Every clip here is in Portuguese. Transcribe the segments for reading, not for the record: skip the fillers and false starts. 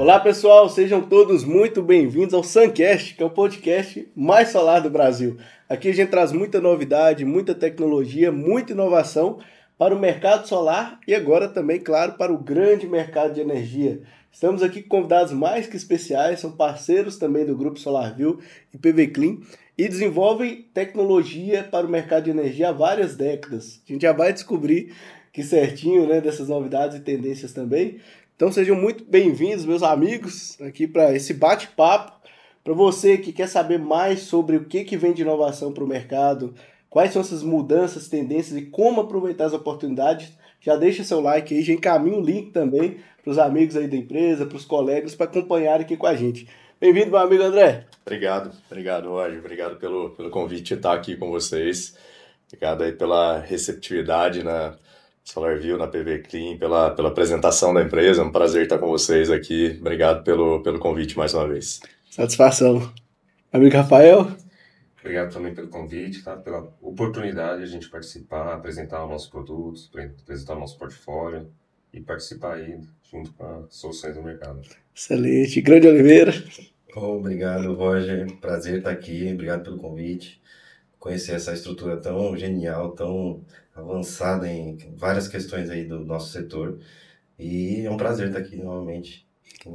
Olá pessoal, sejam todos muito bem-vindos ao Suncast, que é o podcast mais solar do Brasil. Aqui a gente traz muita novidade, muita tecnologia, muita inovação para o mercado solar e agora também, claro, para o grande mercado de energia. Estamos aqui com convidados mais que especiais, são parceiros também do Grupo SolarView e PV Clean e desenvolvem tecnologia para o mercado de energia há várias décadas. A gente já vai descobrir que certinho, né, dessas novidades e tendências também. Então sejam muito bem-vindos, meus amigos, aqui para esse bate-papo. Para você que quer saber mais sobre o que vem de inovação para o mercado, quais são essas mudanças, tendências e como aproveitar as oportunidades, já deixa seu like aí, já encaminha o link também para os amigos aí da empresa, para os colegas, para acompanharem aqui com a gente. Bem-vindo, meu amigo André. Obrigado, Roger. Obrigado pelo convite de estar aqui com vocês. Obrigado aí pela receptividade na SolarView, na PV Clean, pela apresentação da empresa. É um prazer estar com vocês aqui. Obrigado pelo convite mais uma vez. Satisfação. Amigo Rafael? Obrigado também pelo convite, tá? Pela oportunidade de a gente participar, apresentar os nossos produtos, apresentar o nosso portfólio e participar aí junto com as soluções do mercado. Excelente. Grande Oliveira? Obrigado, Roger. Prazer estar aqui. Obrigado pelo convite. Conhecer essa estrutura tão genial, tão avançada em várias questões aí do nosso setor. E é um prazer estar aqui novamente.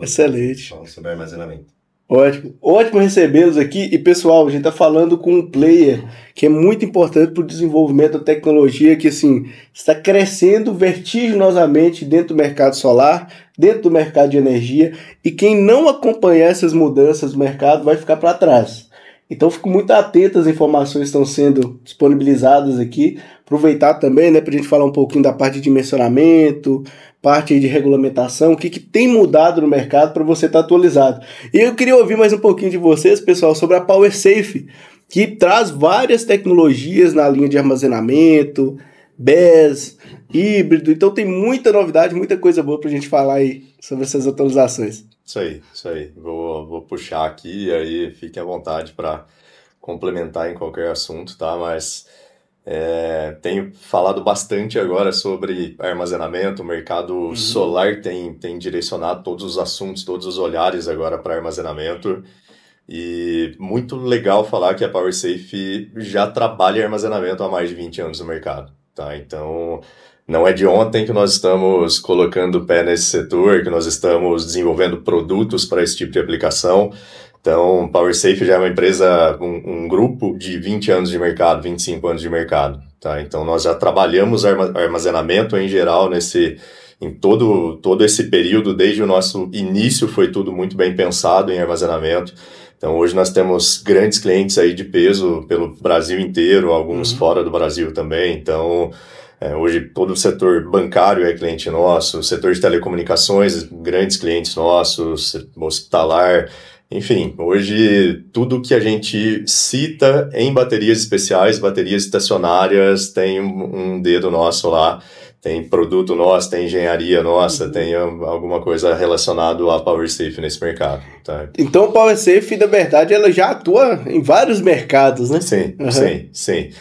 Excelente. Falando sobre armazenamento. Ótimo recebê-los aqui. E pessoal, a gente está falando com um player que é muito importante para o desenvolvimento da tecnologia, que assim, está crescendo vertiginosamente dentro do mercado solar, dentro do mercado de energia, e quem não acompanhar essas mudanças do mercado vai ficar para trás. Então, fico muito atento às informações que estão sendo disponibilizadas aqui. Aproveitar também, né, para a gente falar um pouquinho da parte de dimensionamento, parte de regulamentação, o que tem mudado no mercado para você estar atualizado. E eu queria ouvir mais um pouquinho de vocês, pessoal, sobre a PowerSafe, que traz várias tecnologias na linha de armazenamento, BESS, híbrido. Então, tem muita novidade, muita coisa boa para a gente falar aí sobre essas atualizações. Isso aí. Vou puxar aqui e aí fiquem à vontade para complementar em qualquer assunto, tá? Mas tenho falado bastante agora sobre armazenamento. O mercado solar tem direcionado todos os assuntos, todos os olhares agora para armazenamento. E muito legal falar que a PowerSafe já trabalha em armazenamento há mais de 20 anos no mercado, tá? Então, não é de ontem que nós estamos colocando o pé nesse setor, que nós estamos desenvolvendo produtos para esse tipo de aplicação. Então, PowerSafe já é uma empresa, um grupo de 20 anos de mercado, 25 anos de mercado, tá? Então, nós já trabalhamos armazenamento em geral em todo esse período, desde o nosso início foi tudo muito bem pensado em armazenamento. Então, hoje nós temos grandes clientes aí de peso pelo Brasil inteiro, alguns fora do Brasil também. Então, hoje todo o setor bancário é cliente nosso, o setor de telecomunicações, grandes clientes nossos, hospitalar. Enfim, hoje tudo que a gente cita em baterias especiais, baterias estacionárias, tem um dedo nosso lá, tem produto nosso, tem engenharia nossa, tem alguma coisa relacionada à PowerSafe nesse mercado. Tá? Então, a PowerSafe, na verdade, ela já atua em vários mercados, né? Sim.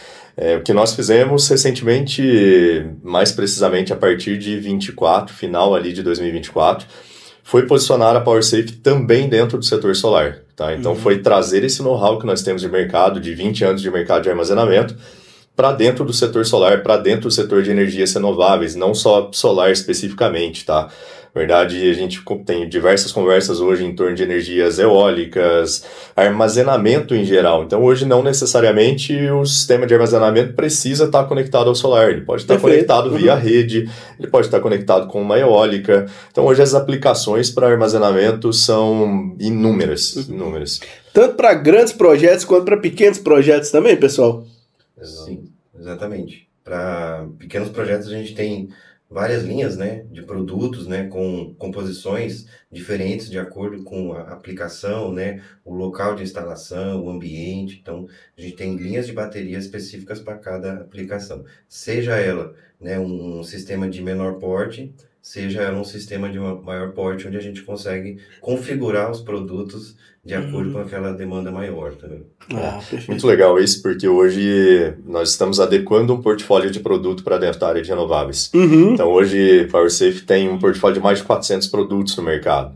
O que nós fizemos recentemente, mais precisamente a partir de 24, final ali de 2024, foi posicionar a PowerSafe também dentro do setor solar, tá? Então foi trazer esse know-how que nós temos de mercado, de 20 anos de mercado de armazenamento, para dentro do setor solar, para dentro do setor de energias renováveis, não só solar especificamente, tá? Na verdade, a gente tem diversas conversas hoje em torno de energias eólicas, armazenamento em geral. Então, hoje, não necessariamente o sistema de armazenamento precisa estar conectado ao solar. Ele pode estar conectado via rede, ele pode estar conectado com uma eólica. Então, hoje, as aplicações para armazenamento são inúmeras. Tanto para grandes projetos quanto para pequenos projetos também, pessoal? Sim, exatamente. Para pequenos projetos, a gente tem várias linhas, né, de produtos, né, com composições diferentes de acordo com a aplicação, né, o local de instalação, o ambiente. Então, a gente tem linhas de baterias específicas para cada aplicação. Seja ela, né, um sistema de menor porte, seja ela um sistema de maior porte, onde a gente consegue configurar os produtos de acordo com aquela demanda maior também. Muito legal isso, porque hoje nós estamos adequando um portfólio de produto para dentro da área de renováveis. Então hoje a PowerSafe tem um portfólio de mais de 400 produtos no mercado.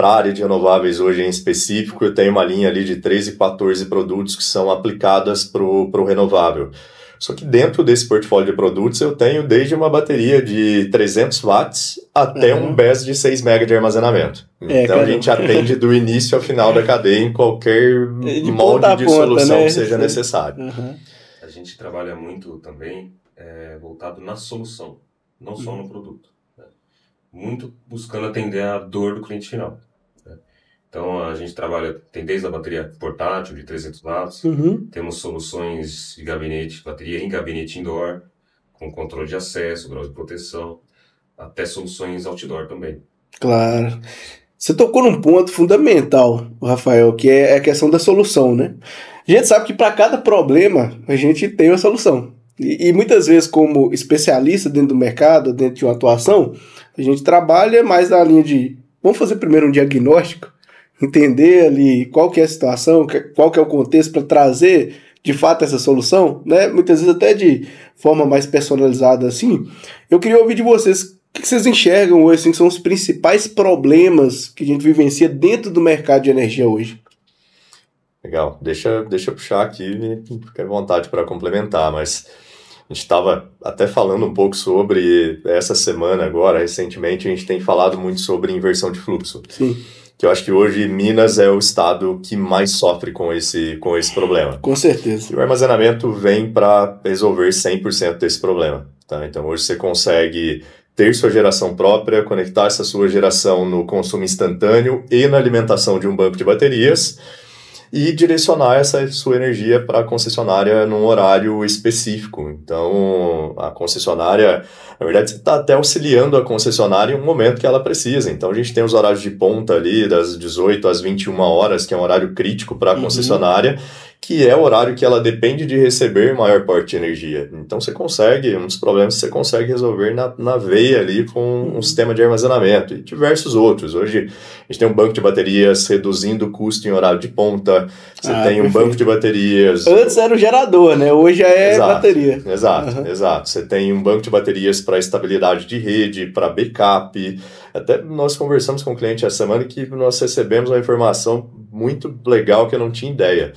para a área de renováveis hoje em específico, eu tenho uma linha ali de 13, 14 produtos que são aplicadas para o renovável. Só que dentro desse portfólio de produtos eu tenho desde uma bateria de 300 watts até um BESS de 6 MB de armazenamento. Então a gente atende do início ao final da cadeia em qualquer molde de solução, né, que seja necessário. A gente trabalha muito também voltado na solução, não só no produto. Né? Muito buscando atender a dor do cliente final. Então, a gente tem desde a bateria portátil de 300 watts, temos soluções de gabinete, bateria em gabinete indoor, com controle de acesso, grau de proteção, até soluções outdoor também. Claro. Você tocou num ponto fundamental, Rafael, que é a questão da solução, né? A gente sabe que para cada problema a gente tem uma solução. E muitas vezes, como especialista dentro do mercado, dentro de uma atuação, a gente trabalha mais na linha de vamos fazer primeiro um diagnóstico, entender ali qual que é a situação, qual que é o contexto para trazer de fato essa solução, né? Muitas vezes até de forma mais personalizada assim. Eu queria ouvir de vocês o que vocês enxergam hoje, assim, que são os principais problemas que a gente vivencia dentro do mercado de energia hoje. Legal, deixa eu puxar aqui, fique à vontade para complementar, mas a gente estava até falando um pouco sobre essa semana agora, recentemente a gente tem falado muito sobre inversão de fluxo. Sim. Que eu acho que hoje Minas é o estado que mais sofre com esse problema. Com certeza. E o armazenamento vem para resolver 100% desse problema. Tá? Então hoje você consegue ter sua geração própria, conectar essa sua geração no consumo instantâneo e na alimentação de um banco de baterias e direcionar essa sua energia para a concessionária num horário específico. Então, a concessionária, na verdade, você está até auxiliando a concessionária em um momento que ela precisa. Então, a gente tem os horários de ponta ali, das 18 às 21 horas, que é um horário crítico para a concessionária, que é o horário que ela depende de receber maior porte de energia. Então, você consegue, um dos problemas você consegue resolver na veia ali com um sistema de armazenamento e diversos outros. Hoje, a gente tem um banco de baterias reduzindo o custo em horário de ponta, você tem um banco de baterias... Antes era o gerador, né? Hoje já é bateria. Exato. Você tem um banco de baterias para estabilidade de rede, para backup. Até nós conversamos com o cliente essa semana que nós recebemos uma informação muito legal que eu não tinha ideia.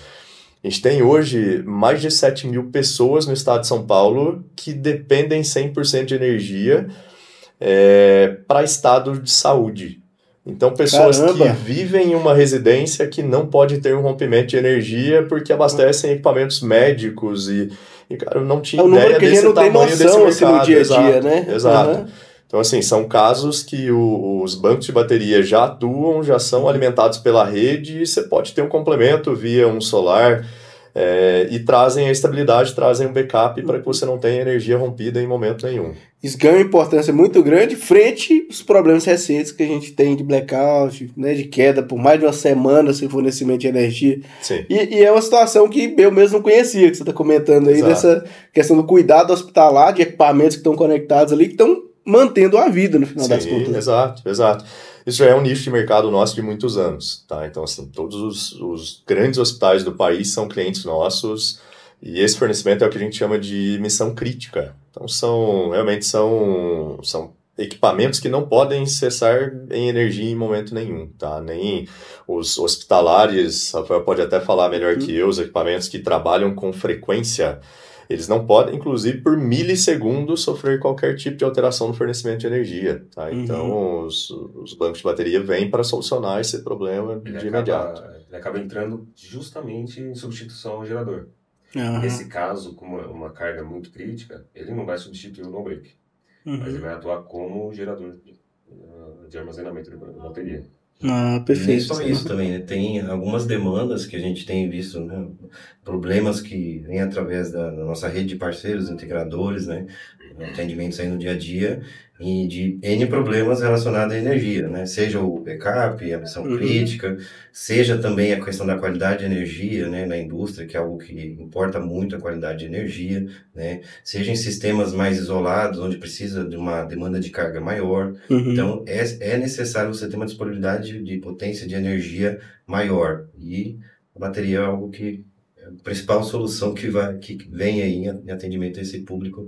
A gente tem hoje mais de 7 mil pessoas no estado de São Paulo que dependem 100% de energia para estado de saúde. Então, pessoas que vivem em uma residência que não pode ter um rompimento de energia porque abastecem equipamentos médicos e cara, eu não tinha ideia desse tamanho desse mercado. Assim, no dia a dia, né? Exato. Então, assim, são casos que os bancos de bateria já atuam, já são alimentados pela rede e você pode ter um complemento via um solar e trazem a estabilidade, trazem um backup para que você não tenha energia rompida em momento nenhum. Isso ganha uma importância muito grande frente aos problemas recentes que a gente tem de blackout, né, de queda por mais de uma semana sem fornecimento de energia. Sim. E é uma situação que eu mesmo não conhecia, que você está comentando aí, dessa questão do cuidado hospitalar, de equipamentos que estão conectados ali, que estão mantendo a vida no final das contas. Exato. Isso já é um nicho de mercado nosso de muitos anos, tá? Então, assim, todos os grandes hospitais do país são clientes nossos e esse fornecimento é o que a gente chama de missão crítica. Então, realmente são equipamentos que não podem cessar em energia em momento nenhum, tá? Nem os hospitalares, Rafael pode até falar melhor que eu, os equipamentos que trabalham com frequência, eles não podem, inclusive, por milissegundos, sofrer qualquer tipo de alteração no fornecimento de energia. Tá? Então, os bancos de bateria vêm para solucionar esse problema de imediato. Ele acaba entrando justamente em substituição ao gerador. Nesse caso, como é uma carga muito crítica, ele não vai substituir o no-break, mas ele vai atuar como gerador de armazenamento de bateria. Perfeito. Nem só isso também, né? Tem algumas demandas que a gente tem visto, né? Problemas que vêm através da nossa rede de parceiros, integradores, né? Atendimentos aí no dia a dia e de N problemas relacionados à energia, né? Seja o backup, a missão crítica, seja também a questão da qualidade de energia, né? Na indústria, que é algo que importa muito a qualidade de energia, né? Seja em sistemas mais isolados, onde precisa de uma demanda de carga maior. Então, é necessário você ter uma disponibilidade de potência de energia maior. E a bateria é algo que é a principal solução que vem aí em atendimento a esse público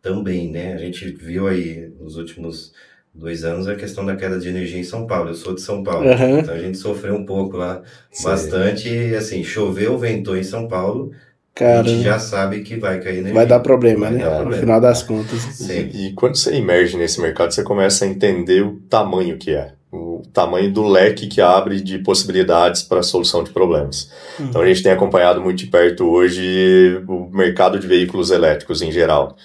também, né? A gente viu aí nos últimos 2 anos a questão da queda de energia em São Paulo. Eu sou de São Paulo, Aham. então a gente sofreu um pouco lá, Sim. bastante, e assim, choveu, ventou em São Paulo, a Cara, gente já sabe que vai cair energia. vai dar problema, Vai né? dar No problema. final das contas. Sempre. E quando você emerge nesse mercado, você começa a entender o tamanho que é, o tamanho do leque que abre de possibilidades para a solução de problemas. Então a gente tem acompanhado muito de perto hoje o mercado de veículos elétricos em geral.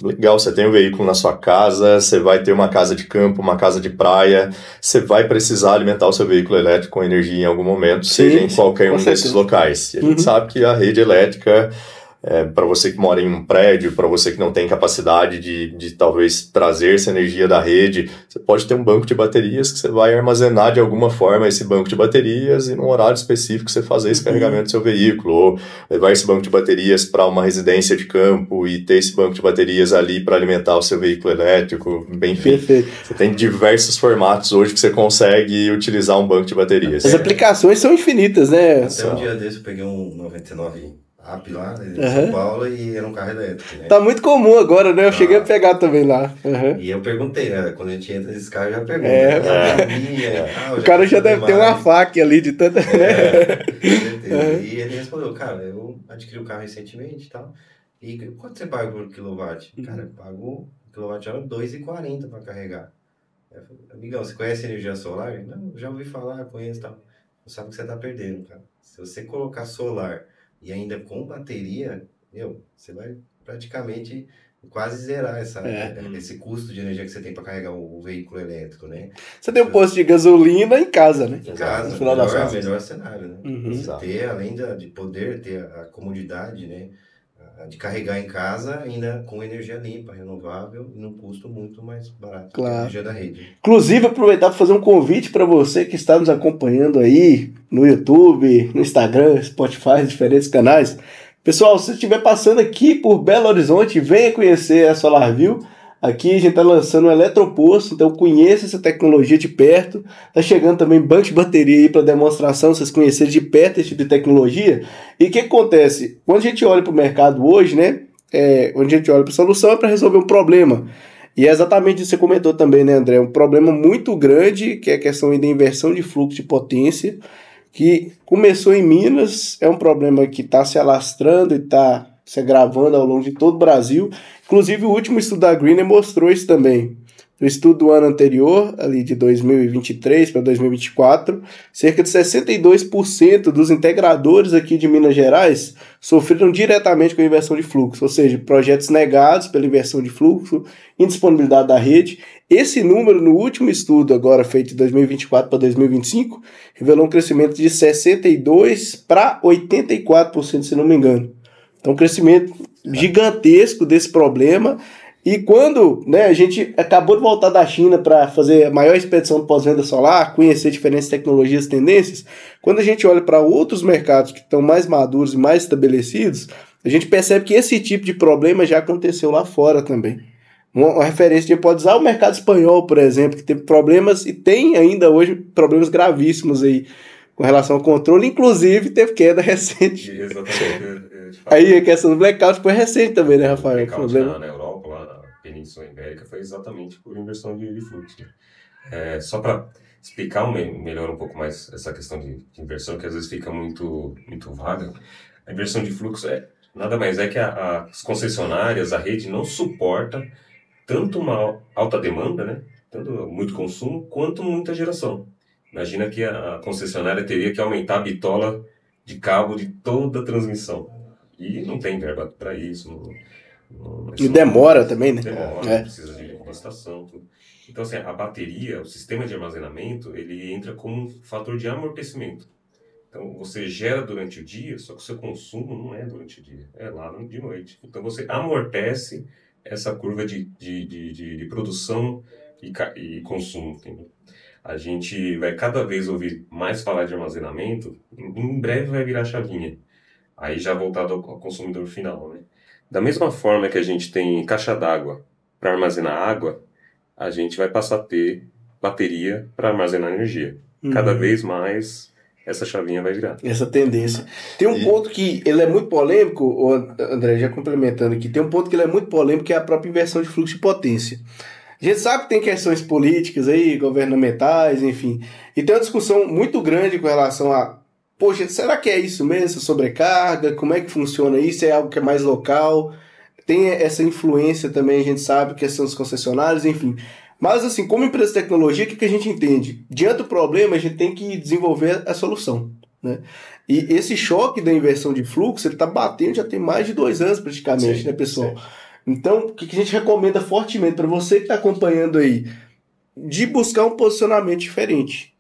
Legal, você tem um veículo na sua casa, você vai ter uma casa de campo, uma casa de praia, você vai precisar alimentar o seu veículo elétrico com energia em algum momento, seja em qualquer com um desses certeza. locais. E a gente sabe que a rede elétrica, para você que mora em um prédio, para você que não tem capacidade de talvez trazer essa energia da rede, você pode ter um banco de baterias que você vai armazenar de alguma forma esse banco de baterias e num horário específico você fazer esse carregamento do seu veículo, ou levar esse banco de baterias para uma residência de campo e ter esse banco de baterias ali para alimentar o seu veículo elétrico, enfim. Perfeito. Você tem diversos formatos hoje que você consegue utilizar um banco de baterias. As aplicações são infinitas, né? Até um dia desse eu peguei um 99 Up lá em Aham. São Paulo e era um carro elétrico, né? Tá muito comum agora, né? Eu cheguei a pegar também lá. Aham. E eu perguntei, né? Quando a gente entra nesses carros, já pergunta. É. E tal, O cara já deve ter uma demais. faca ali de tanta. Com certeza. E ele respondeu, cara, eu adquiri o carro recentemente e tal. E quanto você paga por quilowatt? Cara, eu pago quilowatt-hora R$2,40 para carregar. Eu falei, amigão, você conhece energia solar? Não, já ouvi falar, conheço e tal. Não sabe o que você tá perdendo, cara. Se você colocar solar e ainda com bateria, você vai praticamente quase zerar esse custo de energia que você tem para carregar o veículo elétrico, né? Você tem um posto de gasolina em casa, né? Em casa, No final das contas. melhor cenário, né? Uhum. Você ter, além de poder ter a comodidade, né? De carregar em casa, ainda com energia limpa, renovável e num custo muito mais barato que a Claro. energia da rede. Inclusive, aproveitar para fazer um convite para você que está nos acompanhando aí no YouTube, no Instagram, Spotify, diferentes canais. Pessoal, se você estiver passando aqui por Belo Horizonte, venha conhecer a SolarView. Aqui a gente está lançando um eletroposto, então conheça essa tecnologia de perto. Está chegando também banco de bateria aí para demonstração, vocês conhecerem de perto esse tipo de tecnologia. E o que acontece? Quando a gente olha para o mercado hoje, né? Quando a gente olha para a solução é para resolver um problema. E é exatamente isso que você comentou também, né, André? Um problema muito grande, que é a questão aí da inversão de fluxo de potência, que começou em Minas, é um problema que está se alastrando e está se agravando ao longo de todo o Brasil. Inclusive, o último estudo da Greener mostrou isso também. No estudo do ano anterior, ali de 2023 para 2024, cerca de 62% dos integradores aqui de Minas Gerais sofreram diretamente com a inversão de fluxo, ou seja, projetos negados pela inversão de fluxo, indisponibilidade da rede. Esse número, no último estudo agora feito de 2024 para 2025, revelou um crescimento de 62% para 84%, se não me engano. Então, um crescimento gigantesco desse problema. E quando, né, a gente acabou de voltar da China para fazer a maior expedição de pós-venda solar, conhecer diferentes tecnologias e tendências, quando a gente olha para outros mercados que estão mais maduros e mais estabelecidos, a gente percebe que esse tipo de problema já aconteceu lá fora também. Uma referência que a gente pode usar o mercado espanhol, por exemplo, que teve problemas e tem ainda hoje problemas gravíssimos aí com relação ao controle, inclusive teve queda recente. Exatamente. Aí a questão do blackout foi recente também, né, Rafael? O blackout problema. na Europa, lá na Península Ibérica, foi exatamente por inversão de fluxo. Só para explicar melhor um pouco mais essa questão de inversão, que às vezes fica muito vaga. A inversão de fluxo nada mais é que as concessionárias, a rede não suporta tanto uma alta demanda, né, tanto muito consumo, quanto muita geração. Imagina que a concessionária teria que aumentar a bitola de cabo de toda a transmissão. E não tem verba para isso. E demora também, né? Demora, precisa de estação, tudo. Então, assim, a bateria, o sistema de armazenamento, ele entra como um fator de amortecimento. Então, você gera durante o dia, só que o seu consumo não é durante o dia, é lá de noite. Então, você amortece essa curva de produção e consumo, entendeu? A gente vai cada vez ouvir mais falar de armazenamento, em breve vai virar chavinha. Aí já voltado ao consumidor final, né? Da mesma forma que a gente tem caixa d'água para armazenar água, a gente vai passar a ter bateria para armazenar energia. Cada vez mais essa chavinha vai virar. Essa tendência. Tem um ponto que ele é muito polêmico, André, já complementando aqui, tem um ponto que ele é muito polêmico, que é a própria inversão de fluxo de potência. A gente sabe que tem questões políticas aí, governamentais, enfim, e tem uma discussão muito grande com relação a, poxa, será que é isso mesmo, essa sobrecarga? Como é que funciona isso? É algo que é mais local? Tem essa influência também, a gente sabe, questão dos concessionários, enfim. Mas, assim, como empresa de tecnologia, o que a gente entende? Diante do problema, a gente tem que desenvolver a solução, né? E esse choque da inversão de fluxo, ele está batendo já tem mais de 2 anos, praticamente, né, pessoal? Sim. Então, o que a gente recomenda fortemente para você que está acompanhando aí? De buscar um posicionamento diferente.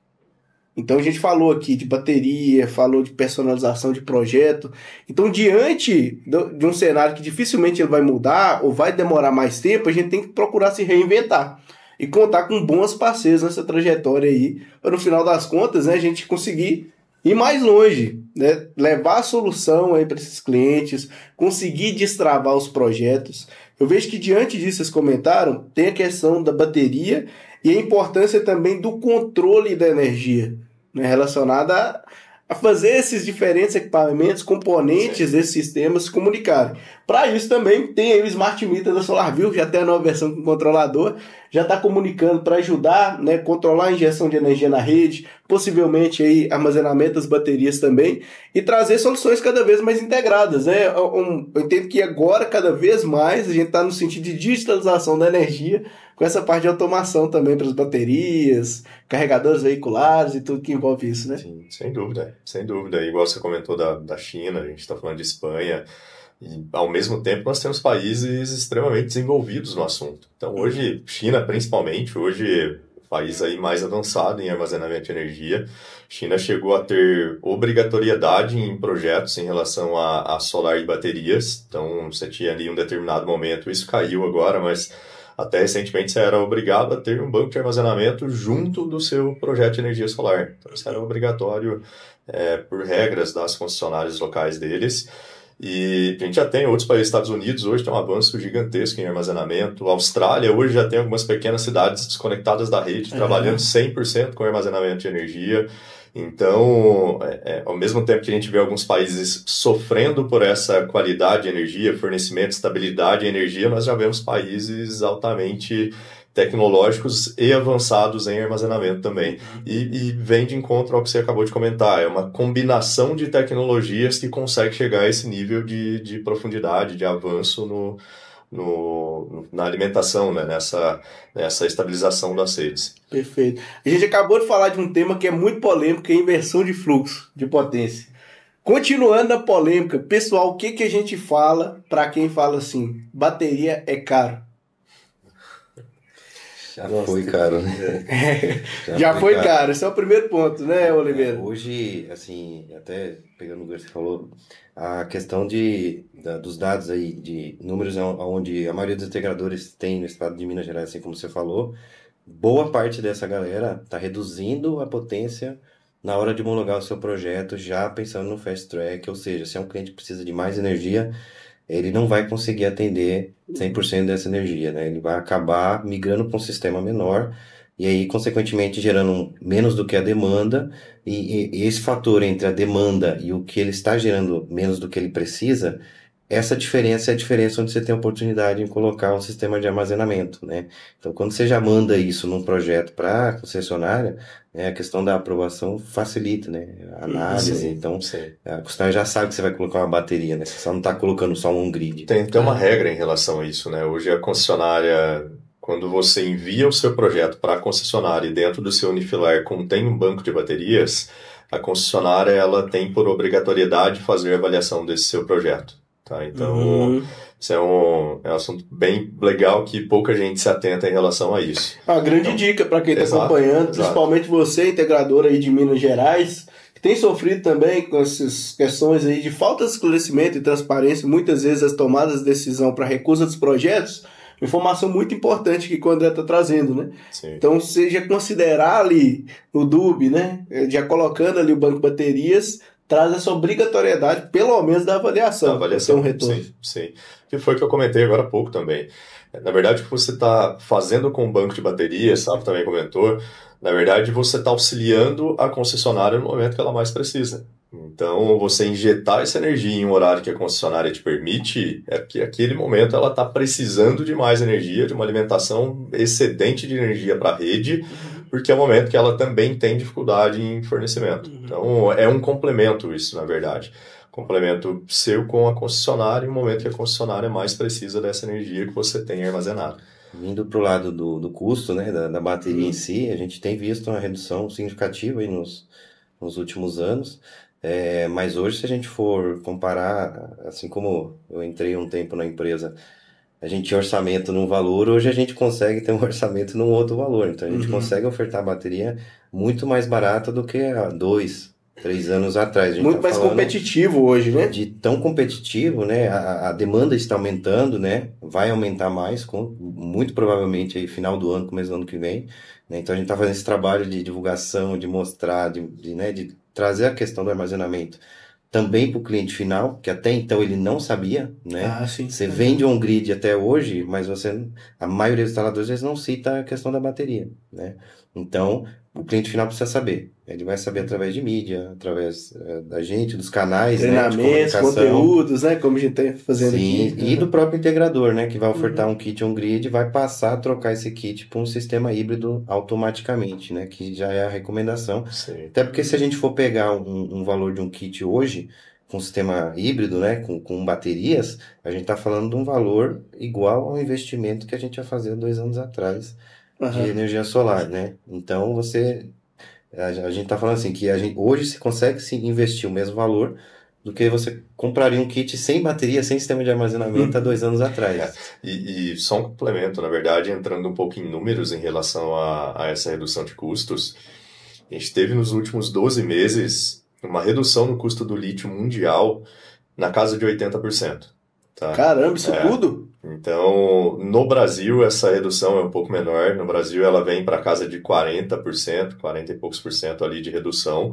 Então a gente falou aqui de bateria, falou de personalização de projeto. Então, diante de um cenário que dificilmente ele vai mudar ou vai demorar mais tempo, a gente tem que procurar se reinventar e contar com bons parceiros nessa trajetória aí, para no final das contas, né, a gente conseguir ir mais longe, né, levar a solução aí para esses clientes, conseguir destravar os projetos. Eu vejo que diante disso, vocês comentaram, tem a questão da bateria e a importância também do controle da energia, né, relacionada a fazer esses diferentes equipamentos, componentes desses sistemas se comunicarem. Para isso também tem aí o Smart Meter da SolarView, já tem a nova versão com controlador, já está comunicando para ajudar, né, controlar a injeção de energia na rede, possivelmente aí armazenamento das baterias também, e trazer soluções cada vez mais integradas, né? Eu entendo que agora, cada vez mais, a gente está no sentido de digitalização da energia, com essa parte de automação também para as baterias, carregadores veiculares e tudo que envolve isso, né? Sim, sem dúvida, sem dúvida. Igual você comentou da China, a gente está falando de Espanha, e ao mesmo tempo nós temos países extremamente desenvolvidos no assunto. Então hoje, China principalmente, hoje o país aí mais avançado em armazenamento de energia, China chegou a ter obrigatoriedade em projetos em relação a solar e baterias. Então você tinha ali um determinado momento, isso caiu agora, mas até recentemente você era obrigado a ter um banco de armazenamento junto do seu projeto de energia solar. Então isso era obrigatório por regras das concessionárias locais deles. E a gente já tem outros países, Estados Unidos hoje tem um avanço gigantesco em armazenamento. A Austrália hoje já tem algumas pequenas cidades desconectadas da rede, trabalhando 100% com armazenamento de energia. Então, ao mesmo tempo que a gente vê alguns países sofrendo por essa qualidade de energia, fornecimento, estabilidade de energia, nós já vemos países altamente tecnológicos e avançados em armazenamento também. E vem de encontro ao que você acabou de comentar, é uma combinação de tecnologias que consegue chegar a esse nível de profundidade, de avanço na alimentação, né? nessa estabilização das redes. Perfeito. A gente acabou de falar de um tema que é muito polêmico, que é a inversão de fluxo de potência. Continuando a polêmica, pessoal, o que a gente fala para quem fala assim, bateria é caro? Já foi caro, né? Já foi caro. Esse é o primeiro ponto, né, Oliveira? Hoje, assim, até pegando o que você falou, a questão dos dados aí, de números onde a maioria dos integradores tem no estado de Minas Gerais, assim como você falou, boa parte dessa galera está reduzindo a potência na hora de homologar o seu projeto, já pensando no fast track, ou seja, se é um cliente que precisa de mais energia, ele não vai conseguir atender 100% dessa energia, né? Ele vai acabar migrando para um sistema menor e aí, consequentemente, gerando menos do que a demanda e esse fator entre a demanda e o que ele está gerando menos do que ele precisa, essa diferença é a diferença onde você tem a oportunidade em colocar um sistema de armazenamento, né? Então, quando você já manda isso num projeto para a concessionária, a questão da aprovação facilita, né? A análise, sim, então sim. A concessionária já sabe que você vai colocar uma bateria, né? Você só não está colocando só um grid. Tem uma regra em relação a isso, né? Hoje a concessionária, quando você envia o seu projeto para a concessionária e dentro do seu unifilar contém um banco de baterias, a concessionária ela tem por obrigatoriedade fazer a avaliação desse seu projeto. Tá? Então, isso é um assunto bem legal que pouca gente se atenta em relação a isso. Uma grande dica para quem está acompanhando, principalmente você, integrador aí de Minas Gerais, que tem sofrido também com essas questões aí de falta de esclarecimento e transparência, muitas vezes as tomadas de decisão para recusa dos projetos, informação muito importante que o André está trazendo, né? Sim. Então, seja considerar ali no DUB, né? Já colocando ali o banco de baterias, traz essa obrigatoriedade, pelo menos, da avaliação. Ter um retorno. Sim. Que foi o que eu comentei agora há pouco também. Na verdade, o que você está fazendo com o banco de baterias, sabe, também comentou, na verdade, você está auxiliando a concessionária no momento que ela mais precisa. Então, você injetar essa energia em um horário que a concessionária te permite, é porque naquele momento ela está precisando de mais energia, de uma alimentação excedente de energia para a rede, porque é o momento que ela também tem dificuldade em fornecimento. Então, é um complemento isso, na verdade. Complemento seu com a concessionária em um momento que a concessionária mais precisa dessa energia que você tem armazenada. Indo para o lado do custo, né, da bateria em si, a gente tem visto uma redução significativa aí nos últimos anos. Mas hoje, se a gente for comparar, assim como eu entrei um tempo na empresa, a gente tinha orçamento num valor, hoje a gente consegue ter um orçamento num outro valor. Então a gente consegue ofertar bateria muito mais barata do que há 2, 3 anos atrás. A gente Muito mais competitivo hoje, né? De tão competitivo, né? A demanda está aumentando, né? Vai aumentar mais, muito provavelmente aí final do ano, começo do ano que vem. Né? Então a gente está fazendo esse trabalho de divulgação, de mostrar, de trazer a questão do armazenamento também para o cliente final, que até então ele não sabia, né? Sim. Você vende on-grid até hoje, mas a maioria dos instaladores eles não cita a questão da bateria, né? Então, o cliente final precisa saber. Ele vai saber através de mídia, através da gente, dos canais, treinamentos, né, de comunicação, conteúdos, né, como a gente está fazendo sim, aqui. E do próprio integrador, né, que vai ofertar um kit on-grid e vai passar a trocar esse kit para um sistema híbrido automaticamente, né, que já é a recomendação. Sim. Até porque se a gente for pegar um valor de um kit hoje, com sistema híbrido, né, com baterias, a gente está falando de um valor igual ao investimento que a gente ia fazer 2 anos atrás de energia solar, né? Então, a gente está falando assim, que hoje se consegue sim investir o mesmo valor do que você compraria um kit sem bateria, sem sistema de armazenamento há 2 anos atrás. E só um complemento, na verdade, entrando um pouco em números em relação a essa redução de custos, a gente teve nos últimos 12 meses uma redução no custo do lítio mundial na casa de 80%. Tá? Caramba, isso tudo? Então, no Brasil, essa redução é um pouco menor. No Brasil, ela vem para casa de 40%, 40 e poucos por cento ali de redução.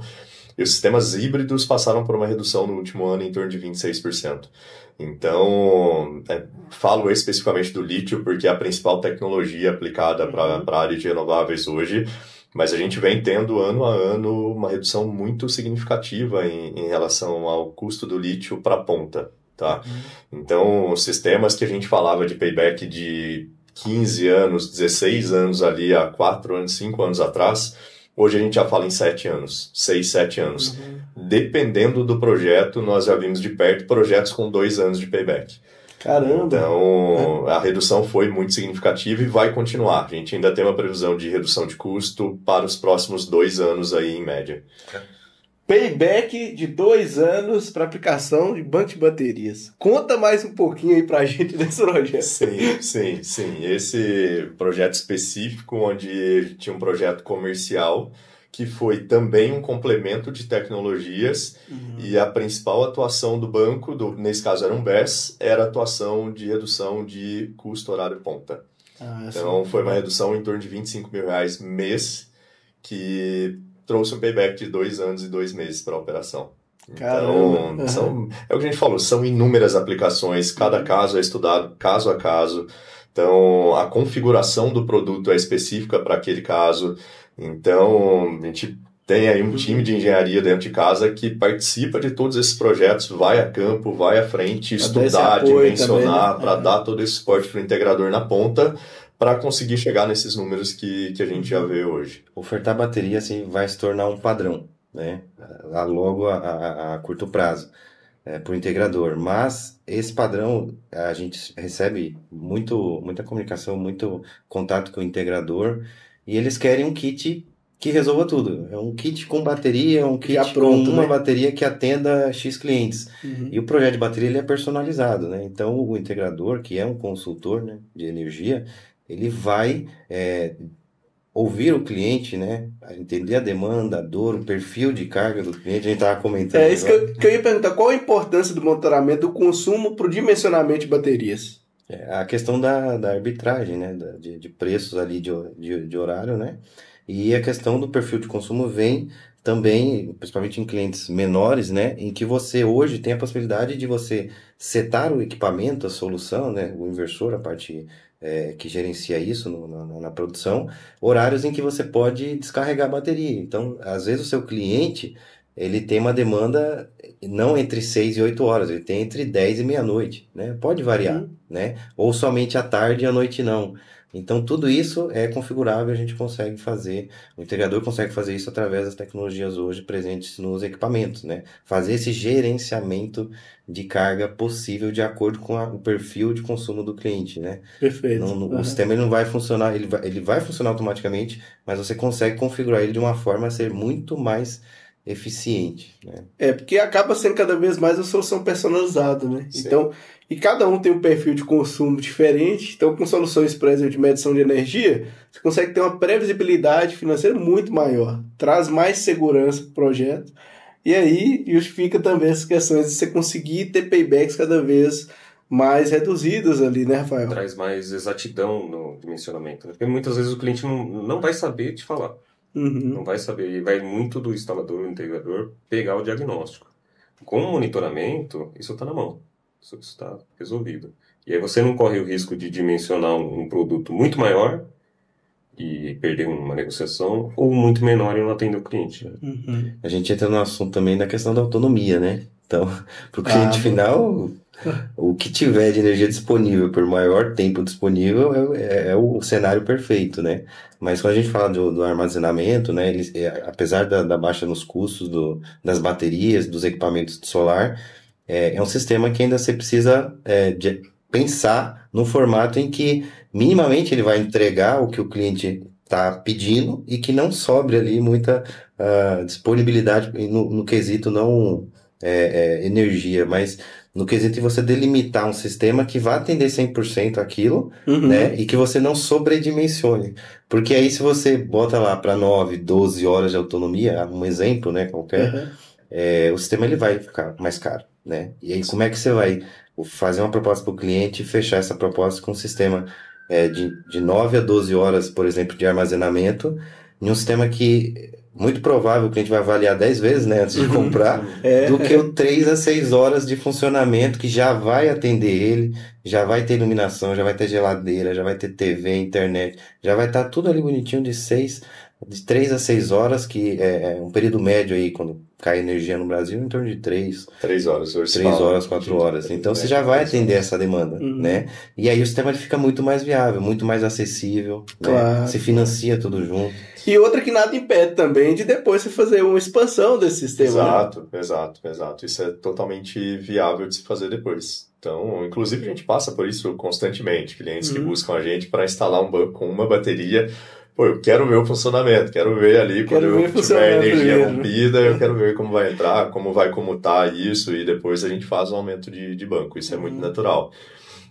E os sistemas híbridos passaram por uma redução no último ano em torno de 26%. Então, falo especificamente do lítio porque é a principal tecnologia aplicada para a área de renováveis hoje, mas a gente vem tendo ano a ano uma redução muito significativa em relação ao custo do lítio para a ponta. Tá? Então, os sistemas que a gente falava de payback de 15 anos, 16 anos ali há 4 anos, 5 anos atrás, hoje a gente já fala em 7 anos, 6, 7 anos. Dependendo do projeto, nós já vimos de perto projetos com 2 anos de payback. Caramba! Então, a redução foi muito significativa e vai continuar. A gente ainda tem uma previsão de redução de custo para os próximos 2 anos aí, em média. Payback de 2 anos para aplicação de banco de baterias. Conta mais um pouquinho aí pra gente desse projeto. Sim. Esse projeto específico, onde tinha um projeto comercial, que foi também um complemento de tecnologias, e a principal atuação do banco, nesse caso era um BES, era a atuação de redução de custo horário ponta. Então, foi uma redução em torno de R$25 mil mês, que trouxe um payback de 2 anos e 2 meses para a operação. Então, é o que a gente falou, são inúmeras aplicações, cada caso é estudado caso a caso. Então, a configuração do produto é específica para aquele caso. Então, a gente tem aí um time de engenharia dentro de casa que participa de todos esses projetos, vai a campo, vai à frente, estudar, dimensionar, para dar todo esse suporte para o integrador na ponta, para conseguir chegar nesses números que a gente já vê hoje. Ofertar bateria assim, vai se tornar um padrão, né? Logo a curto prazo, para o integrador. Mas esse padrão, a gente recebe muita comunicação, muito contato com o integrador, e eles querem um kit que resolva tudo. É um kit com bateria, um kit pronto, com uma bateria que atenda X clientes. E o projeto de bateria ele é personalizado, né? Então, o integrador, que é um consultor, né, de energia, ele vai ouvir o cliente, né? Entender a demanda, a dor, o perfil de carga do cliente. A gente estava comentando. É isso que eu ia perguntar. Qual a importância do monitoramento do consumo para o dimensionamento de baterias? A questão da arbitragem, né? De preços ali de horário, né? E a questão do perfil de consumo vem também, principalmente em clientes menores, né? Em que você hoje tem a possibilidade de você setar o equipamento, a solução, né? O inversor, a parte que gerencia isso na produção, horários em que você pode descarregar a bateria. Então, às vezes o seu cliente ele tem uma demanda não entre 6 e 8 horas, ele tem entre 10 e meia-noite, né? Pode variar, né? Ou somente à tarde e à noite não. Então, tudo isso é configurável, a gente consegue fazer, o integrador consegue fazer isso através das tecnologias hoje presentes nos equipamentos, né? Fazer esse gerenciamento de carga possível de acordo com o perfil de consumo do cliente, né? Perfeito. O sistema ele não vai funcionar, ele vai funcionar automaticamente, mas você consegue configurar ele de uma forma a ser muito mais eficiente, né? Porque acaba sendo cada vez mais a solução personalizada, né? Sim. Então, e cada um tem um perfil de consumo diferente, então com soluções, por exemplo, de medição de energia, você consegue ter uma previsibilidade financeira muito maior, traz mais segurança para o projeto, e aí justifica também as questões de você conseguir ter paybacks cada vez mais reduzidos ali, né, Rafael? Traz mais exatidão no dimensionamento, né? Porque muitas vezes o cliente não vai saber te falar. Não vai saber, e vai muito do instalador, do integrador, pegar o diagnóstico. Com o monitoramento, isso está na mão, isso está resolvido. E aí você não corre o risco de dimensionar um produto muito maior e perder uma negociação, ou muito menor e não atender o cliente. A gente entra no assunto também da questão da autonomia, né? Então, para o cliente final, o que tiver de energia disponível por maior tempo disponível é o cenário perfeito, né? Mas quando a gente fala do armazenamento, né? Apesar da baixa nos custos das baterias, dos equipamentos de solar, é um sistema que ainda você precisa de pensar no formato em que minimamente ele vai entregar o que o cliente está pedindo e que não sobre ali muita disponibilidade no quesito não energia, mas no quesito de você delimitar um sistema que vá atender 100% aquilo, né, e que você não sobredimensione. Porque aí se você bota lá para 9, 12 horas de autonomia, um exemplo, né, qualquer, o sistema ele vai ficar mais caro, né? E aí como é que você vai fazer uma proposta para o cliente e fechar essa proposta com um sistema de 9 a 12 horas, por exemplo, de armazenamento, em um sistema que muito provável que a gente vai avaliar 10 vezes, né, antes de comprar, do que o 3 a 6 horas de funcionamento que já vai atender ele, já vai ter iluminação, já vai ter geladeira, já vai ter TV, internet, já vai estar tudo ali bonitinho de 3 a 6 horas, que é um período médio aí, quando cai energia no Brasil, em torno de 3 horas. Hoje 3 horas, 4 horas. Então você já vai atender essa demanda, né? E aí o sistema fica muito mais viável, muito mais acessível, Claro. né? Você financia tudo junto. E outra que nada impede também de depois você fazer uma expansão desse sistema. Exato. Isso é totalmente viável de se fazer depois. Então, inclusive a gente passa por isso constantemente. Clientes que buscam a gente para instalar um banco com uma bateria. Pô, eu quero ver o funcionamento, quero ver ali quando eu tiver energia rompida, eu quero ver como vai entrar, como vai comutar isso, e depois a gente faz um aumento de banco. Isso é muito natural.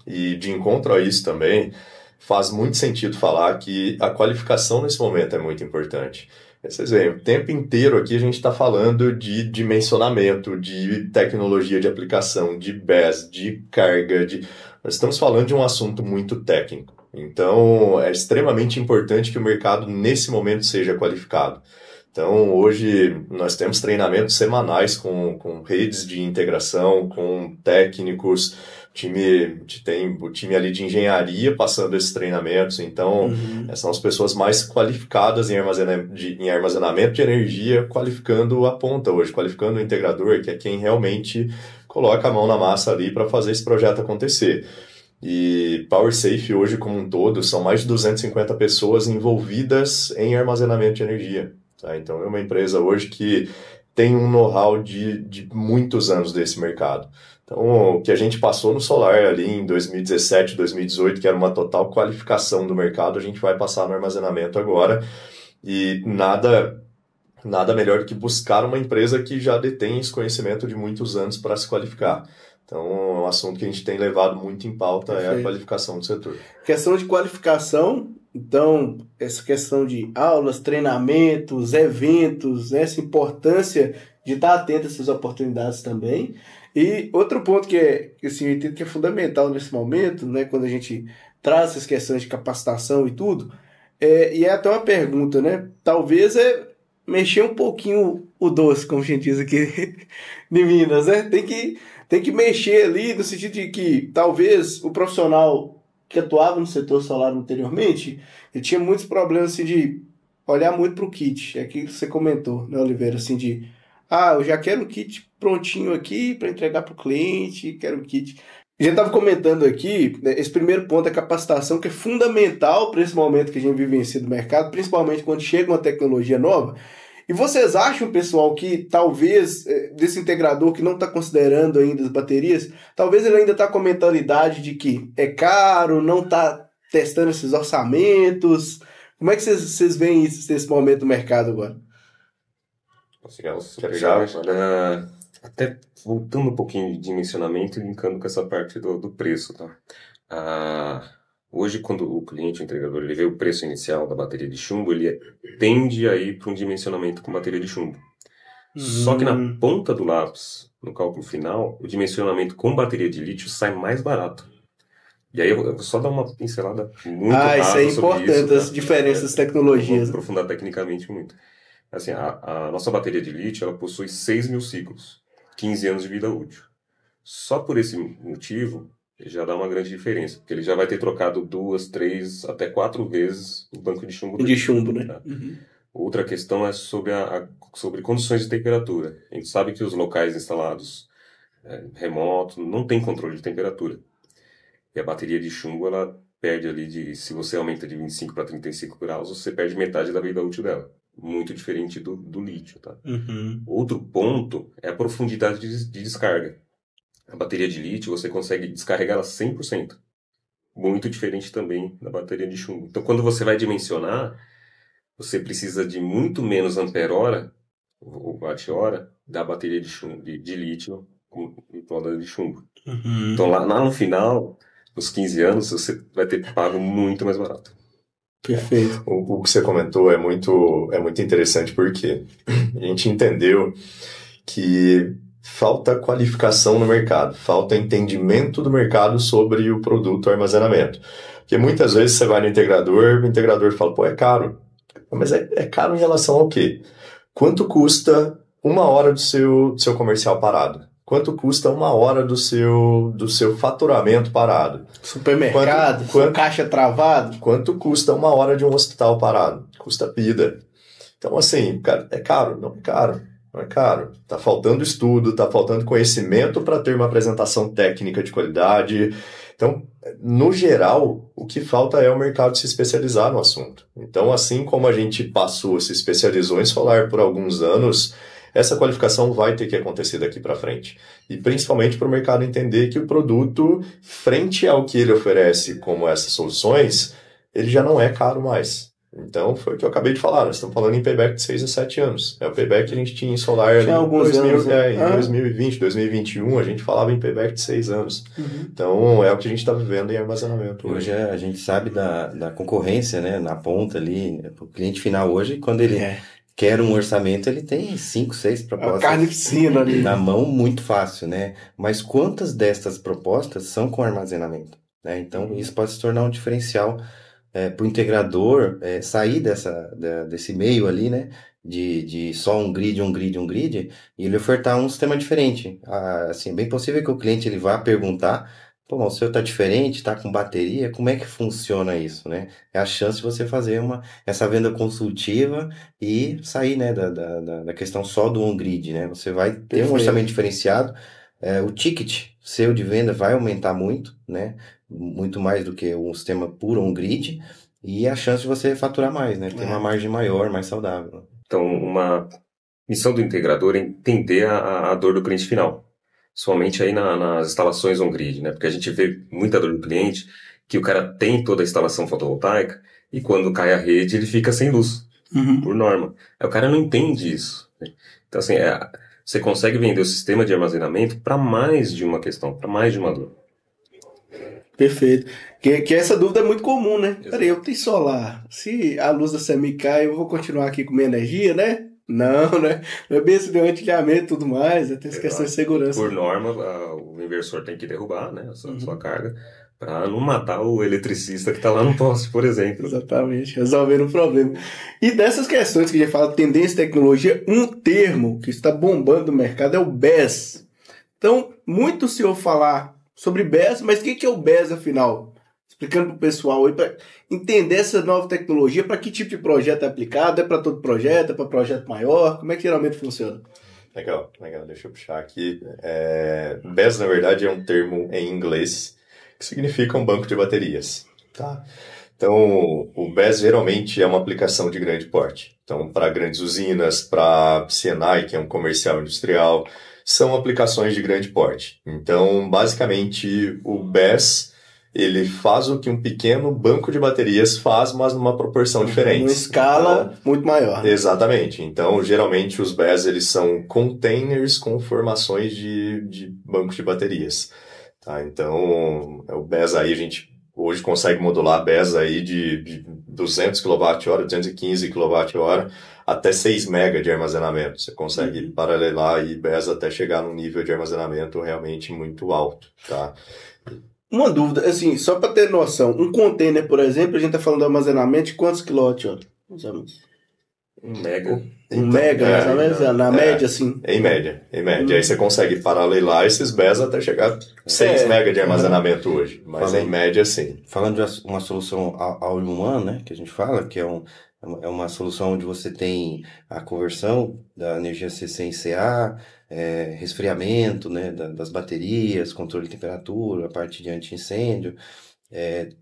E de encontro a isso também, faz muito sentido falar que a qualificação nesse momento é muito importante. Vocês veem, o tempo inteiro aqui a gente está falando de dimensionamento, de tecnologia de aplicação, de BESS, de carga, nós estamos falando de um assunto muito técnico. Então, é extremamente importante que o mercado, nesse momento, seja qualificado. Então, hoje, nós temos treinamentos semanais com redes de integração, com técnicos, o time ali de engenharia passando esses treinamentos. Então, são as pessoas mais qualificadas em armazenamento de energia, qualificando a ponta hoje, qualificando o integrador, que é quem realmente coloca a mão na massa ali para fazer esse projeto acontecer. E PowerSafe hoje como um todo são mais de 250 pessoas envolvidas em armazenamento de energia. Tá? Então é uma empresa hoje que tem um know-how de muitos anos desse mercado. Então o que a gente passou no solar ali em 2017, 2018, que era uma total qualificação do mercado, a gente vai passar no armazenamento agora. E nada melhor do que buscar uma empresa que já detém esse conhecimento de muitos anos para se qualificar. Então, um assunto que a gente tem levado muito em pauta é a qualificação do setor. Questão de qualificação, então, essa questão de aulas, treinamentos, eventos, essa importância de estar atento a essas oportunidades também. E outro ponto que assim, eu entendo que é fundamental nesse momento, né, quando a gente traz essas questões de capacitação e tudo, e é até uma pergunta, né? Talvez mexer um pouquinho o doce, como a gente diz aqui de Minas, né? Tem que mexer ali no sentido de que talvez o profissional que atuava no setor solar anteriormente, ele tinha muitos problemas assim, de olhar muito para o kit. É aquilo que você comentou, né, Oliveira? Assim, eu já quero um kit prontinho aqui para entregar para o cliente, quero um kit. A gente estava comentando aqui, né, esse primeiro ponto é capacitação, que é fundamental para esse momento que a gente vivencia do mercado, principalmente quando chega uma tecnologia nova. E vocês acham, pessoal, que talvez desse integrador que não está considerando ainda as baterias, talvez ele ainda está com a mentalidade de que é caro, não está testando esses orçamentos? Como é que vocês veem isso nesse momento do mercado agora? Até voltando um pouquinho de dimensionamento e linkando com essa parte do preço, tá? Hoje, quando o cliente, o entregador, ele vê o preço inicial da bateria de chumbo, ele tende a ir para um dimensionamento com bateria de chumbo. Só que na ponta do lápis, no cálculo final, o dimensionamento com bateria de lítio sai mais barato. E aí eu vou só dar uma pincelada muito rasa isso é importante, tá? As diferenças das tecnologias. Vou aprofundar tecnicamente muito. Assim, a nossa bateria de lítio, ela possui 6.000 ciclos, 15 anos de vida útil. Só por esse motivo, já dá uma grande diferença, porque ele já vai ter trocado 2, 3, até 4 vezes o banco de chumbo dele. De chumbo, né? Tá? Outra questão é sobre condições de temperatura. A gente sabe que os locais instalados remoto não tem controle de temperatura. E a bateria de chumbo, ela perde ali se você aumenta de 25 para 35 graus, você perde metade da vida útil dela. Muito diferente do lítio, tá? Outro ponto é a profundidade de descarga. A bateria de lítio, você consegue descarregá-la 100%. Muito diferente também da bateria de chumbo. Então, quando você vai dimensionar, você precisa de muito menos ampere-hora, ou watt-hora, da bateria de lítio em prol de chumbo. Então, lá no final, nos 15 anos, você vai ter pago muito mais barato. Perfeito. O que você comentou é muito interessante, porque a gente entendeu que falta qualificação no mercado, falta entendimento do mercado sobre o produto armazenamento. Porque muitas vezes você vai no integrador, o integrador fala, é caro. Mas é caro em relação ao quê? Quanto custa 1 hora do seu comercial parado? Quanto custa 1 hora do seu faturamento parado? Supermercado, caixa travado. Quanto custa 1 hora de um hospital parado? Custa vida. Então, assim, cara, é caro? Não é caro. Não é caro. Está faltando estudo, está faltando conhecimento para ter uma apresentação técnica de qualidade. Então, no geral, o que falta é o mercado se especializar no assunto. Então, assim como a gente se especializou em solar por alguns anos, essa qualificação vai ter que acontecer daqui para frente. E principalmente para o mercado entender que o produto, frente ao que ele oferece como essas soluções, ele já não é caro mais. Então, foi o que eu acabei de falar. Nós estamos falando em payback de 6 a 7 anos. É o payback que a gente tinha em solar ali em 2020, 2021. A gente falava em payback de 6 anos. Então, é o que a gente está vivendo em armazenamento. Hoje a gente sabe da concorrência, né? Na ponta ali. O cliente final hoje, quando ele quer um orçamento, ele tem 5, 6 propostas. Carnificina ali. Na mão, muito fácil, né? Mas quantas destas propostas são com armazenamento? Né? Então, isso pode se tornar um diferencial para o integrador sair desse meio ali, né, de só um grid, e ele ofertar um sistema diferente. Assim, é bem possível que o cliente ele vá perguntar, o seu tá diferente, tá com bateria, como é que funciona isso, né? É a chance de você fazer essa venda consultiva e sair, né, da questão só do on-grid, né? Você vai ter um orçamento diferenciado, o ticket seu de venda vai aumentar muito, né? Muito mais do que um sistema puro on-grid, e a chance de você faturar mais, né? Ter uma margem maior, mais saudável. Então, uma missão do integrador é entender a dor do cliente final, somente aí nas instalações on-grid, né? Porque a gente vê muita dor do cliente, que o cara tem toda a instalação fotovoltaica, e quando cai a rede, ele fica sem luz, por norma. Aí o cara não entende isso, né? Então, assim, você consegue vender o sistema de armazenamento para mais de uma questão, para mais de uma dor. Perfeito. Que essa dúvida é muito comum, né? Peraí, eu tenho solar. Se a luz da SEMI cai, eu vou continuar aqui com minha energia, né? Não, né? Não é bem esse de antilhamento e tudo mais, tem essa questão de segurança. Por norma, o inversor tem que derrubar, né, a sua carga, para não matar o eletricista que está lá no poste, por exemplo. Exatamente, resolver o problema. E dessas questões que a gente fala, tendência e tecnologia, um termo que está bombando no mercado é o BESS. Então, muito se ouve falar sobre BESS, mas o que é o BESS afinal? Explicando para o pessoal aí, para entender essa nova tecnologia, para que tipo de projeto é aplicado? É para todo projeto? É para projeto maior? Como é que geralmente funciona? Legal. Deixa eu puxar aqui. BES, na verdade, é um termo em inglês que significa um banco de baterias, tá? Então, o BES geralmente é uma aplicação de grande porte. Então, para grandes usinas, para C&I, que é um comercial industrial, são aplicações de grande porte. Então, basicamente, o BES, ele faz o que um pequeno banco de baterias faz, mas numa proporção diferente. Uma escala muito maior. Né? Exatamente. Então, geralmente, os BES, eles são containers com formações de bancos de baterias. Tá? Então, o BES aí, a gente hoje consegue modular BES aí de 200 kWh, 215 kWh, até 6 MB de armazenamento. Você consegue paralelar aí BES até chegar num nível de armazenamento realmente muito alto, tá? Uma dúvida, assim, só para ter noção, um container, por exemplo, a gente está falando de armazenamento de quantos kWh? 1 mega. Um mega, mais ou menos, na média, assim. Em média. Aí você consegue paralelar esses BES até chegar a 6 MB de armazenamento hoje. Mas em média, sim. Falando de uma solução all-in-one, né, que a gente fala, que é uma solução onde você tem a conversão da energia CC em CA, resfriamento, né, das baterias, controle de temperatura, a parte de anti-incêndio.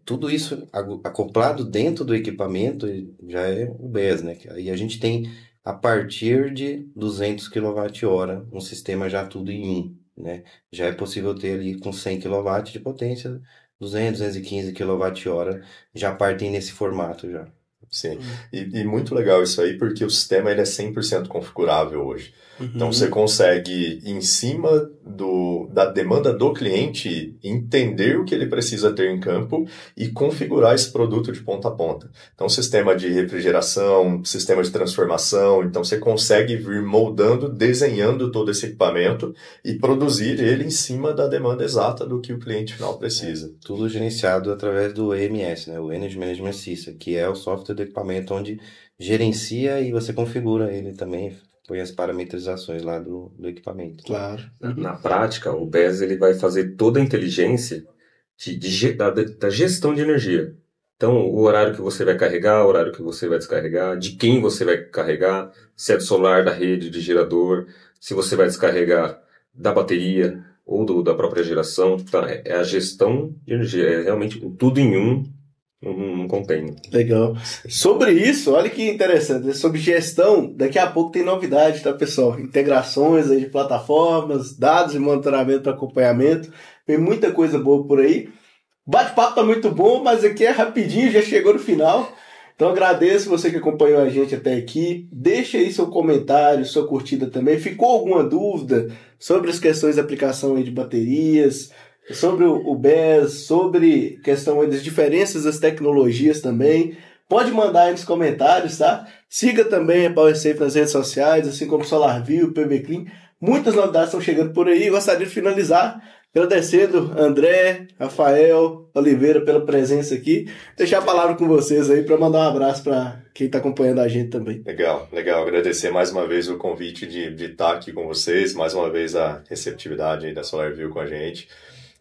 Tudo isso acoplado dentro do equipamento já é o BES, né? E a gente tem, a partir de 200 kWh, um sistema já tudo em um, né? Já é possível ter ali com 100 kW de potência, 200, 215 kWh, já partem nesse formato já. Sim, e muito legal isso aí, porque o sistema ele é 100% configurável hoje. Então, você consegue, em cima da demanda do cliente, entender o que ele precisa ter em campo e configurar esse produto de ponta a ponta. Então, sistema de refrigeração, sistema de transformação, então você consegue vir moldando, desenhando todo esse equipamento e produzir ele em cima da demanda exata do que o cliente final precisa. Tudo gerenciado através do EMS, né? O Energy Management System, que é o software do equipamento onde gerencia e você configura ele também, põe as parametrizações lá do equipamento. Claro. Na prática, o BES ele vai fazer toda a inteligência da gestão de energia. Então, o horário que você vai carregar, o horário que você vai descarregar, de quem você vai carregar, se é do solar, da rede, de gerador, se você vai descarregar da bateria ou da própria geração. Tá? É a gestão de energia, é realmente tudo em um container. Legal. Sobre isso, olha que interessante, sobre gestão, daqui a pouco tem novidade, tá, pessoal? Integrações aí de plataformas, dados e monitoramento para acompanhamento, tem muita coisa boa por aí. O bate-papo tá muito bom, mas aqui é rapidinho, já chegou no final. Então agradeço você que acompanhou a gente até aqui. Deixa aí seu comentário, sua curtida também. Ficou alguma dúvida sobre as questões de aplicação aí de baterias, sobre o BES, sobre questão aí das diferenças das tecnologias também? Pode mandar aí nos comentários, tá? Siga também a PowerSafe nas redes sociais, assim como SolarView, PV Clean. Muitas novidades estão chegando por aí. Gostaria de finalizar agradecendo André, Rafael, Oliveira pela presença aqui. Deixar a palavra com vocês aí para mandar um abraço para quem está acompanhando a gente também. Legal. Agradecer mais uma vez o convite de estar aqui com vocês, mais uma vez a receptividade aí da SolarView com a gente.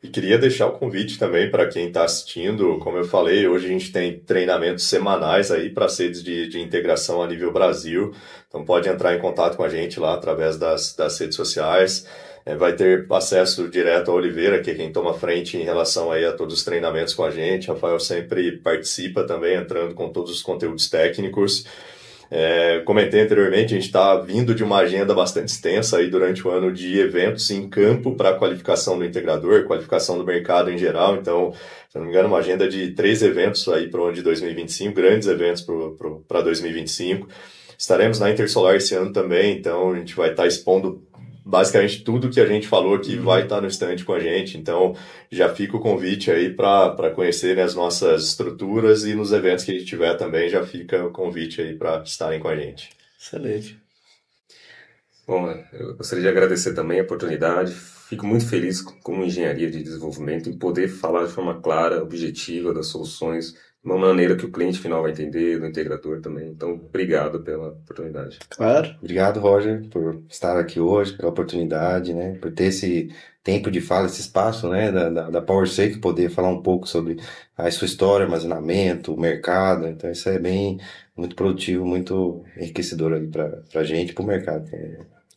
E queria deixar o convite também para quem está assistindo. Como eu falei, hoje a gente tem treinamentos semanais aí para sedes de integração a nível Brasil. Então pode entrar em contato com a gente lá através das redes sociais. Vai ter acesso direto ao Oliveira, que é quem toma frente em relação aí a todos os treinamentos com a gente. Rafael sempre participa também, entrando com todos os conteúdos técnicos. Comentei anteriormente, a gente está vindo de uma agenda bastante extensa aí durante o ano de eventos em campo para qualificação do integrador, qualificação do mercado em geral. Então, se não me engano, uma agenda de 3 eventos aí para o ano de 2025, grandes eventos para 2025. Estaremos na Intersolar esse ano também, então a gente vai estar expondo basicamente tudo que a gente falou aqui vai estar no stand com a gente, então já fica o convite aí para conhecerem as nossas estruturas e nos eventos que a gente tiver também já fica o convite aí para estarem com a gente. Excelente. Bom, eu gostaria de agradecer também a oportunidade, fico muito feliz como engenharia de desenvolvimento em poder falar de forma clara, objetiva das soluções, de uma maneira que o cliente final vai entender, do integrador também. Então, obrigado pela oportunidade. Claro. Obrigado, Roger, por estar aqui hoje, pela oportunidade, né, por ter esse tempo de fala, esse espaço, né, da PowerSafe, poder falar um pouco sobre a sua história, armazenamento, o mercado. Então, isso é muito produtivo, muito enriquecedor ali para a gente, para o mercado.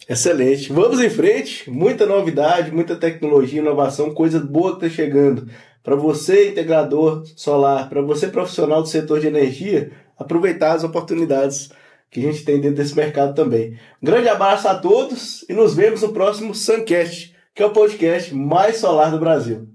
Excelente. Vamos em frente. Muita novidade, muita tecnologia, inovação, coisa boa que está chegando. Para você, integrador solar, para você, profissional do setor de energia, aproveitar as oportunidades que a gente tem dentro desse mercado também. Um grande abraço a todos e nos vemos no próximo Suncast, que é o podcast mais solar do Brasil.